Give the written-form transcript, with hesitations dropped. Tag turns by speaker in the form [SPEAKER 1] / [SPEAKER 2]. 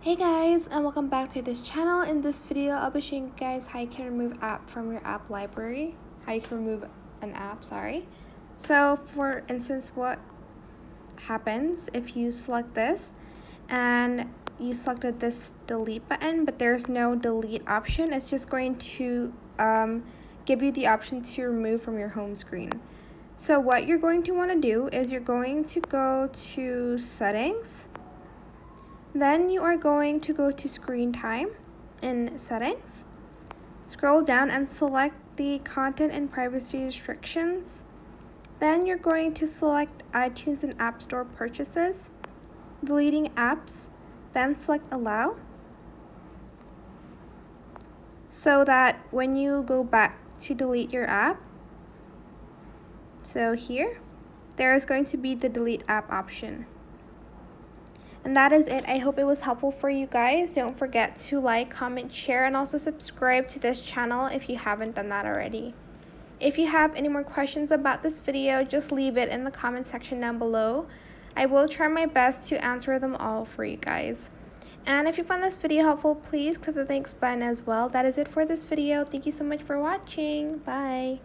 [SPEAKER 1] Hey guys, and welcome back to this channel. In this video, I'll be showing you guys how you can remove app from your app library. How you can remove an app, sorry. So for instance, what happens if you select this and you selected this delete button, but there's no delete option. It's just going to give you the option to remove from your home screen. So what you're going to want to do is you're going to go to settings. Then you are going to go to screen time in settings. Scroll down and select the content and privacy restrictions. Then you're going to select iTunes and App Store purchases, deleting apps, then select allow. So that when you go back to delete your app, so here, there is going to be the delete app option. And that is it. I hope it was helpful for you guys. Don't forget to like, comment, share, and also subscribe to this channel if you haven't done that already. If you have any more questions about this video, just leave it in the comment section down below. I will try my best to answer them all for you guys. And if you found this video helpful, please click the thanks button as well. That is it for this video. Thank you so much for watching. Bye.